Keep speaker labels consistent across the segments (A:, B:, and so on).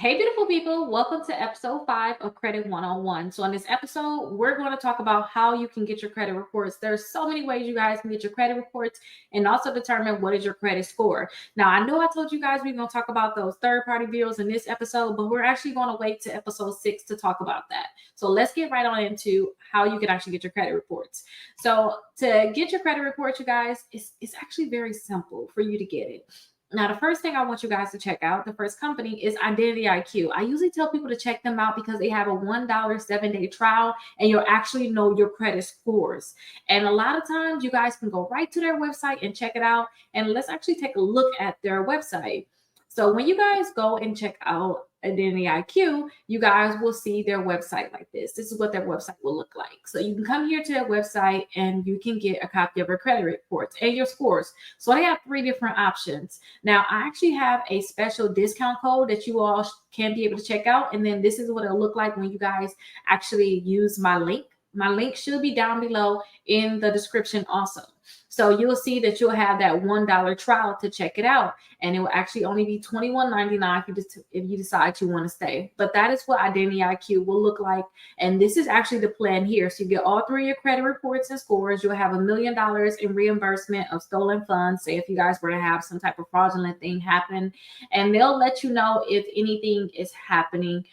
A: Hey, beautiful people, welcome to episode 5 of Credit 101. So, in this episode, we're going to talk about how you can get your credit reports. There's so many ways you guys can get your credit reports and also determine what is your credit score. Now, I know I told you guys we're going to talk about those third party bills in this episode, but we're actually going to wait to episode 6 to talk about that. So, let's get right on into how you can actually get your credit reports. So, to get your credit reports, you guys, it's actually very simple for you to get it. Now, the first thing I want you guys to check out, the first company is Identity IQ. I usually tell people to check them out because they have a $1 7-day trial and you'll actually know your credit scores. And a lot of times you guys can go right to their website and check it out. And let's actually take a look at their website. So when you guys go and check out Identity IQ, you guys will see their website like this. This is what their website will look like. So you can come here to their website and you can get a copy of your credit reports and your scores. So they have 3 different options. Now, I actually have a special discount code that you all can be able to check out. And then this is what it'll look like when you guys actually use my link. My link should be down below in the description also. So you'll see that you'll have that $1 trial to check it out. And it will actually only be $21.99 if you decide you want to stay. But that is what Identity IQ will look like. And this is actually the plan here. So you get all 3 of your credit reports and scores. You'll have $1 million in reimbursement of stolen funds. Say if you guys were to have some type of fraudulent thing happen. And they'll let you know if anything is happening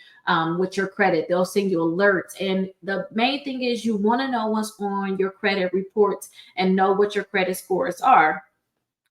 A: with your credit. They'll send you alerts. And the main thing is you want to know what's on your credit reports and know what your credit scores are.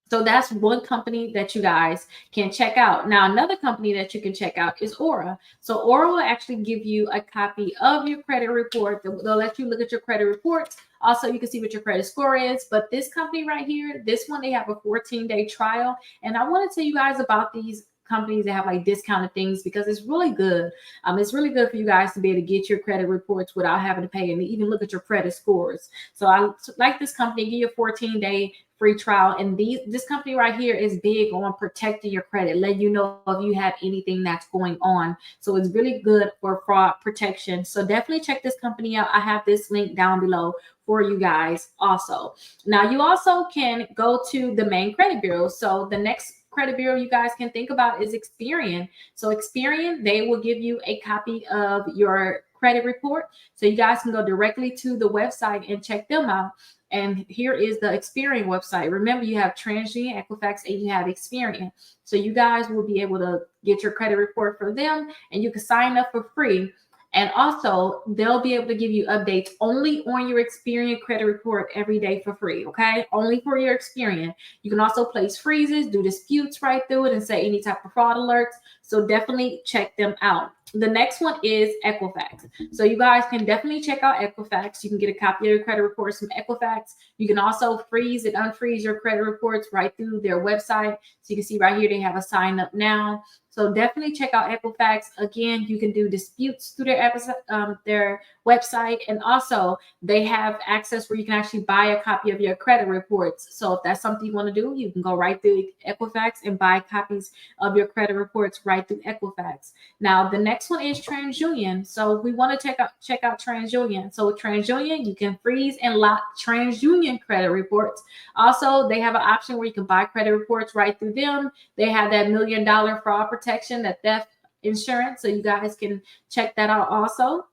A: So that's one company that you guys can check out. Now, another company that you can check out is Aura. So Aura will actually give you a copy of your credit report. They'll let you look at your credit reports. Also, you can see what your credit score is. But this company right here, this one, they have a 14-day trial. And I want to tell you guys about these companies that have like discounted things because it's really good. It's really good for you guys to be able to get your credit reports without having to pay and even look at your credit scores. So I like this company, give you a 14-day free trial. And this company right here is big on protecting your credit, letting you know if you have anything that's going on. So it's really good for fraud protection. So definitely check this company out. I have this link down below for you guys also. Now you also can go to the main credit bureau. So the next credit bureau you guys can think about is Experian. So Experian, they will give you a copy of your credit report. So you guys can go directly to the website and check them out. And here is the Experian website. Remember, you have TransUnion, Equifax, and you have Experian. So you guys will be able to get your credit report for them, and you can sign up for free. And also, they'll be able to give you updates only on your Experian credit report every day for free, okay? Only for your Experian. You can also place freezes, do disputes right through it, and say any type of fraud alerts. So definitely check them out. The next one is Equifax. So you guys can definitely check out Equifax. You can get a copy of your credit reports from Equifax. You can also freeze and unfreeze your credit reports right through their website. So you can see right here, they have a sign up now. So definitely check out Equifax. Again, you can do disputes through their website. And also they have access where you can actually buy a copy of your credit reports. So if that's something you want to do, you can go right through Equifax and buy copies of your credit reports right through Equifax. Now, the next one is TransUnion. So we want to check out TransUnion. So with TransUnion, you can freeze and lock TransUnion credit reports. Also, they have an option where you can buy credit reports right through them. They have that $1 million fraud protection, that theft insurance. So you guys can check that out also.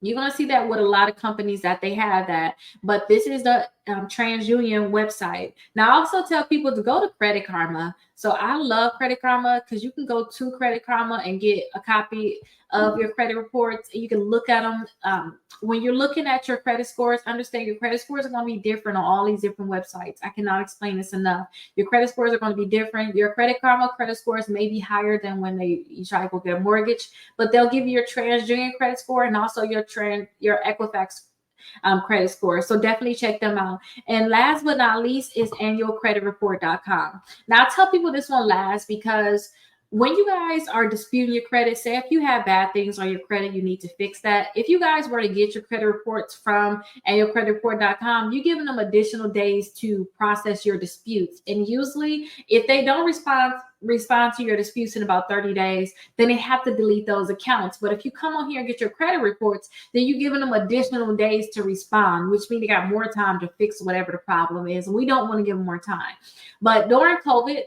A: You're going to see that with a lot of companies that they have that, but this is the TransUnion website. Now, I also tell people to go to Credit Karma. So I love Credit Karma because you can go to Credit Karma and get a copy of your credit reports. You can look at them. When you're looking at your credit scores, understand your credit scores are going to be different on all these different websites. I cannot explain this enough. Your credit scores are going to be different. Your Credit Karma credit scores may be higher than when you try to go get a mortgage, but they'll give you your TransUnion credit score and also your Equifax credit score. So definitely check them out. And last but not least is annualcreditreport.com. Now, I tell people this one last because when you guys are disputing your credit, say if you have bad things on your credit, you need to fix that. If you guys were to get your credit reports from annualcreditreport.com, you're giving them additional days to process your disputes. And usually if they don't respond to your disputes in about 30 days, then they have to delete those accounts. But if you come on here and get your credit reports, then you're giving them additional days to respond, which means they got more time to fix whatever the problem is. And we don't want to give them more time. But during COVID,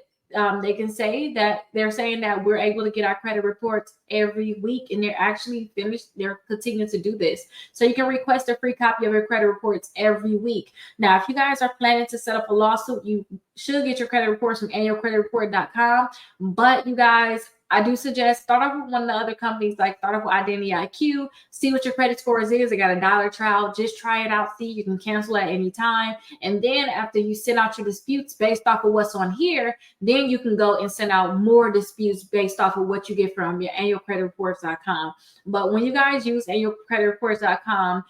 A: they can say that they're saying that we're able to get our credit reports every week, and they're actually finished. They're continuing to do this. So you can request a free copy of your credit reports every week. Now, if you guys are planning to set up a lawsuit, you should get your credit reports from annualcreditreport.com. But you guys, I do suggest start off with one of the other companies, like start off with Identity IQ, see what your credit scores is. They got a dollar trial. Just try it out. See, you can cancel at any time. And then after you send out your disputes based off of what's on here, then you can go and send out more disputes based off of what you get from your annualcreditreports.com. But when you guys use annualcreditreports.com,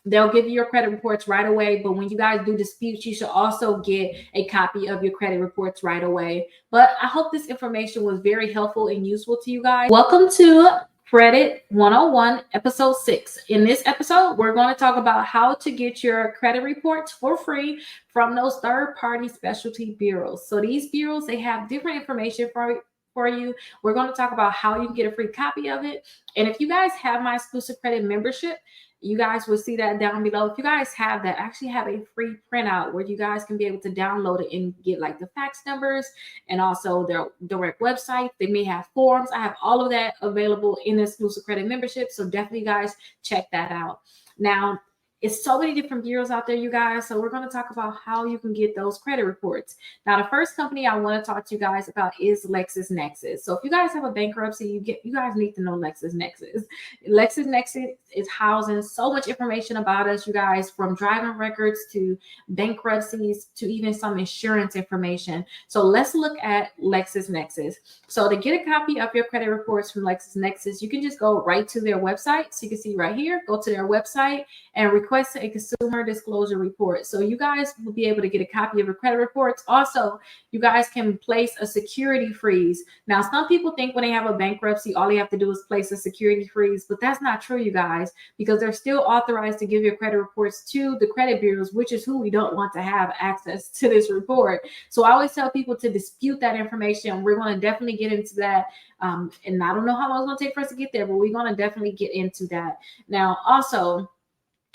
A: they'll give you your credit reports right away. But when you guys do disputes, you should also get a copy of your credit reports right away. But I hope this information was very helpful and useful to you guys. Welcome to Credit 101, episode 6. In this episode, we're going to talk about how to get your credit reports for free from those third-party specialty bureaus. So these bureaus, they have different information for you. We're going to talk about how you can get a free copy of it. And if you guys have my exclusive credit membership, you guys will see that down below. If you guys have that, I actually have a free printout where you guys can be able to download it and get like the fax numbers and also their direct website. They may have forms. I have all of that available in the exclusive credit membership. So definitely guys check that out. Now, it's so many different bureaus out there, you guys. So we're going to talk about how you can get those credit reports. Now, the first company I want to talk to you guys about is LexisNexis. So if you guys have a bankruptcy, you guys need to know LexisNexis. LexisNexis is housing so much information about us, you guys, from driving records to bankruptcies to even some insurance information. So let's look at LexisNexis. So to get a copy of your credit reports from LexisNexis, you can just go right to their website. So you can see right here, go to their website and request a consumer disclosure report. So you guys will be able to get a copy of your credit reports. Also, you guys can place a security freeze. Now, some people think when they have a bankruptcy, all they have to do is place a security freeze, but that's not true, you guys, because they're still authorized to give your credit reports to the credit bureaus, which is who we don't want to have access to this report. So I always tell people to dispute that information. We're going to definitely get into that. And I don't know how long it's going to take for us to get there, but we're going to definitely get into that. Now, also,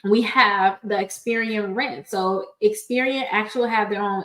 A: we have the Experian Rent. So Experian actually have their own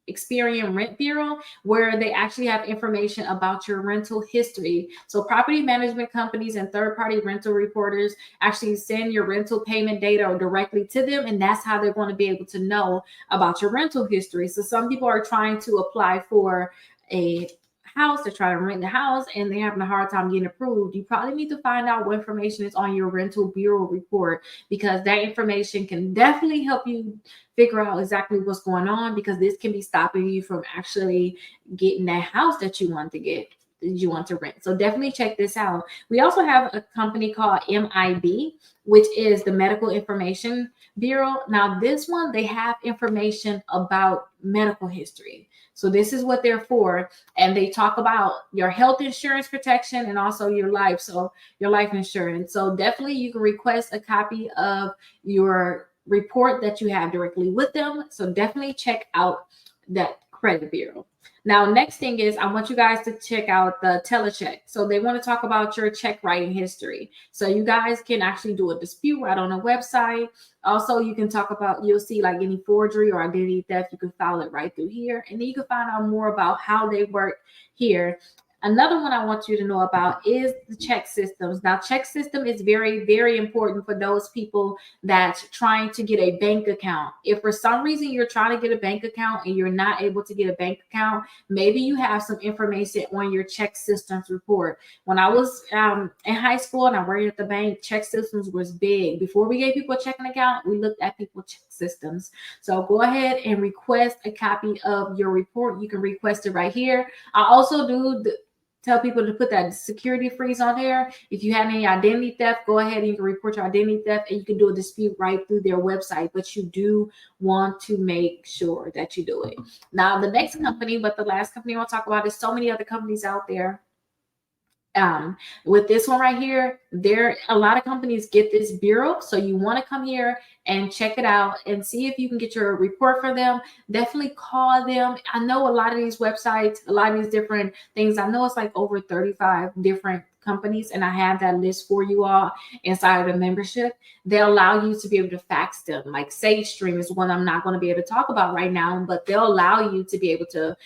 A: Experian Rent Bureau where they actually have information about your rental history. So property management companies and third-party rental reporters actually send your rental payment data directly to them, and that's how they're going to be able to know about your rental history. So some people are trying to apply for a house, they're trying to rent the house and they're having a hard time getting approved. You probably need to find out what information is on your rental bureau report, because that information can definitely help you figure out exactly what's going on, because this can be stopping you from actually getting that house that you want to get, that you want to rent. So definitely check this out. We also have a company called MIB, which is the Medical Information Bureau. Now this one, they have information about medical history. So this is what they're for. And they talk about your health insurance protection and also your life. So your life insurance. So definitely you can request a copy of your report that you have directly with them. So definitely check out that credit bureau. Now, next thing is I want you guys to check out the telecheck. So they want to talk about your check writing history. So you guys can actually do a dispute right on the website. Also, you can talk about, you'll see like any forgery or identity theft, you can file it right through here. And then you can find out more about how they work here. Another one I want you to know about is the check systems. Now, check system is very, very important for those people that's trying to get a bank account. If for some reason you're trying to get a bank account and you're not able to get a bank account, maybe you have some information on your check systems report. When I was in high school and I worked at the bank, check systems was big. Before we gave people a checking account, we looked at people's check systems. So go ahead and request a copy of your report. You can request it right here. I also do tell people to put that security freeze on there. If you have any identity theft, go ahead and you can report your identity theft and you can do a dispute right through their website. But you do want to make sure that you do it. Now, the next company, but the last company I want to talk about, is so many other companies out there. With this one right here, a lot of companies get this bureau. So you want to come here and check it out and see if you can get your report for them. Definitely call them. I know a lot of these websites, a lot of these different things, I know it's like over 35 different companies, and I have that list for you all inside of the membership. They'll allow you to be able to fax them. Like SageStream is one I'm not going to be able to talk about right now, but they'll allow you to be able to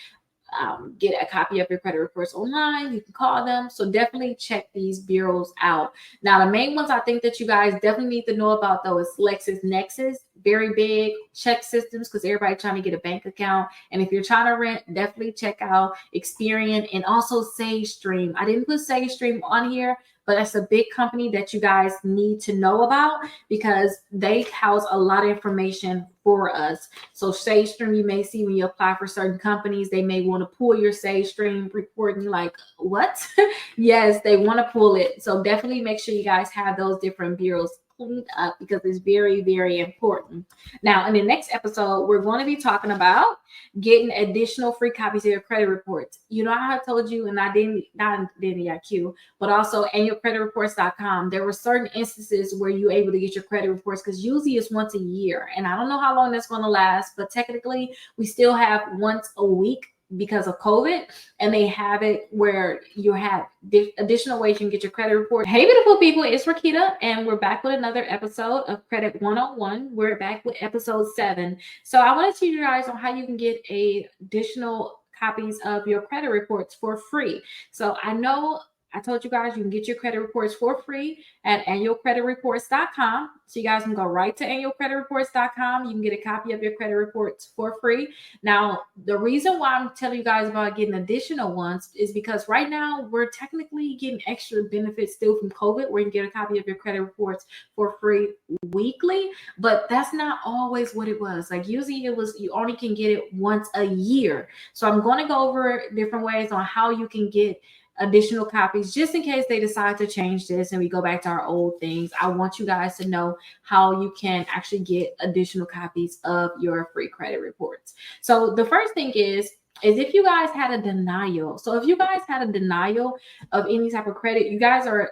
A: get a copy of your credit reports online. You can call them. So definitely check these bureaus out. Now, the main ones I think that you guys definitely need to know about though is LexisNexis, very big check systems because everybody trying to get a bank account. And if you're trying to rent, definitely check out Experian and also SageStream. I didn't put SageStream on here, but that's a big company that you guys need to know about because they house a lot of information for us. So SageStream, you may see when you apply for certain companies, they may want to pull your SageStream report and you're like, what? Yes, they want to pull it. So definitely make sure you guys have those different bureaus cleaned up because it's very, very important. Now, in the next episode, we're going to be talking about getting additional free copies of your credit reports. You know how I told you, and I didn't, not in the IQ, but also annualcreditreports.com. There were certain instances where you're able to get your credit reports because usually it's once a year. And I don't know how long that's going to last, but technically we still have once a week because of COVID, and they have it where you have additional ways you can get your credit report. Hey, beautiful people, it's Rickita, and we're back with another episode of Credit 101. We're back with episode 7. So I want to teach you guys on how you can get additional copies of your credit reports for free. So I know I told you guys you can get your credit reports for free at annualcreditreports.com. So you guys can go right to annualcreditreports.com. You can get a copy of your credit reports for free. Now, the reason why I'm telling you guys about getting additional ones is because right now we're technically getting extra benefits still from COVID, where you can get a copy of your credit reports for free weekly, but that's not always what it was. Like usually it was, you only can get it once a year. So I'm going to go over different ways on how you can get additional copies just in case they decide to change this and we go back to our old things. I want you guys to know how you can actually get additional copies of your free credit reports. So the first thing is if you guys had a denial. So if you guys had a denial of any type of credit, you guys are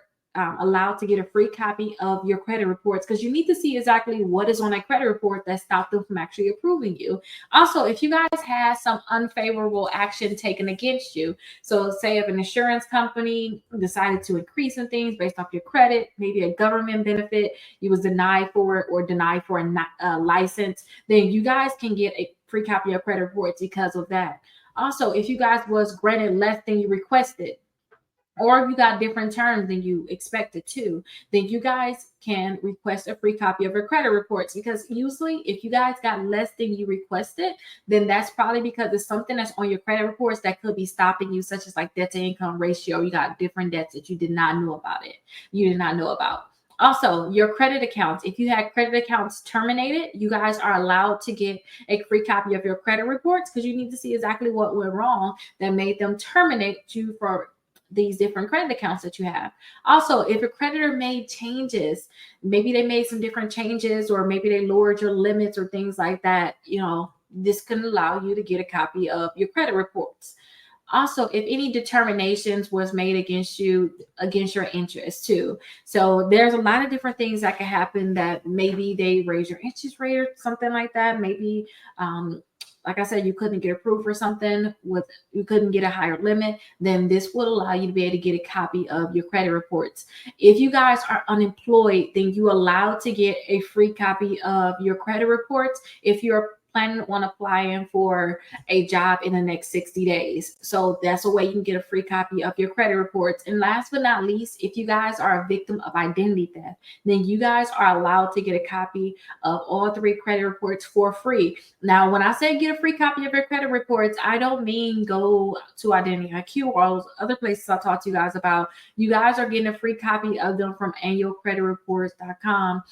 A: allowed to get a free copy of your credit reports because you need to see exactly what is on that credit report that stopped them from actually approving you. Also, if you guys had some unfavorable action taken against you, so say if an insurance company decided to increase some things based off your credit, maybe a government benefit, you was denied for it or denied for a license, then you guys can get a free copy of credit reports because of that. Also, if you guys was granted less than you requested, or if you got different terms than you expected to, then you guys can request a free copy of your credit reports. Because usually if you guys got less than you requested, then that's probably because it's something that's on your credit reports that could be stopping you, such as like debt to income ratio. You got different debts that you did not know about it. You did not know about. Also, your credit accounts. If you had credit accounts terminated, you guys are allowed to get a free copy of your credit reports because you need to see exactly what went wrong that made them terminate you for these different credit accounts that you have. Also, if a creditor made changes, maybe they made some different changes or maybe they lowered your limits or things like that, you know, this can allow you to get a copy of your credit reports. Also, if any determinations was made against you, against your interest too. So there's a lot of different things that can happen that maybe they raise your interest rate or something like that. Maybe, like I said, you couldn't get approved for something you couldn't get a higher limit, then this would allow you to be able to get a copy of your credit reports. If you guys are unemployed, then you're allowed to get a free copy of your credit reports if you're planning on applying for a job in the next 60 days. So that's a way you can get a free copy of your credit reports. And last but not least, if you guys are a victim of identity theft, then you guys are allowed to get a copy of all 3 credit reports for free. Now, when I say get a free copy of your credit reports, I don't mean go to Identity IQ or all those other places I talked to you guys about. You guys are getting a free copy of them from annualcreditreports.com.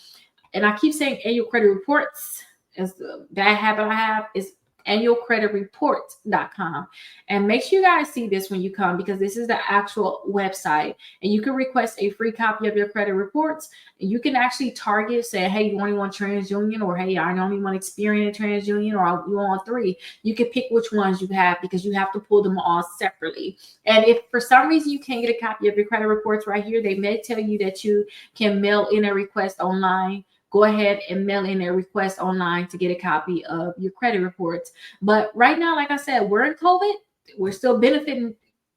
A: And I keep saying annual credit reports. Is the bad habit I have is annualcreditreport.com. And make sure you guys see this when you come because this is the actual website and you can request a free copy of your credit reports. You can actually target, say, hey, you only want TransUnion, or hey, I only want Experian and TransUnion, or you want 3. You can pick which ones you have because you have to pull them all separately. And if for some reason you can't get a copy of your credit reports right here, they may tell you that you can mail in a request online. Go ahead and mail in a request online to get a copy of your credit reports. But right now, like I said, we're in COVID. We're still benefiting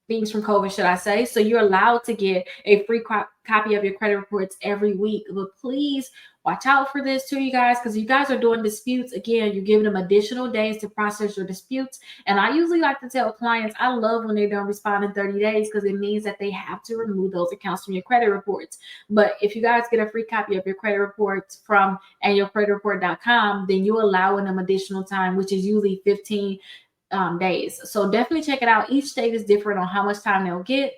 A: things from COVID, should I say. So you're allowed to get a free copy of your credit reports every week. But please watch out for this too, you guys, because you guys are doing disputes. Again, you're giving them additional days to process your disputes. And I usually like to tell clients, I love when they don't respond in 30 days because it means that they have to remove those accounts from your credit reports. But if you guys get a free copy of your credit reports from annualcreditreport.com, then you're allowing them additional time, which is usually 15 days. So definitely check it out. Each state is different on how much time they'll get.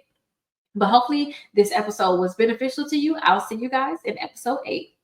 A: But hopefully this episode was beneficial to you. I'll see you guys in episode 8.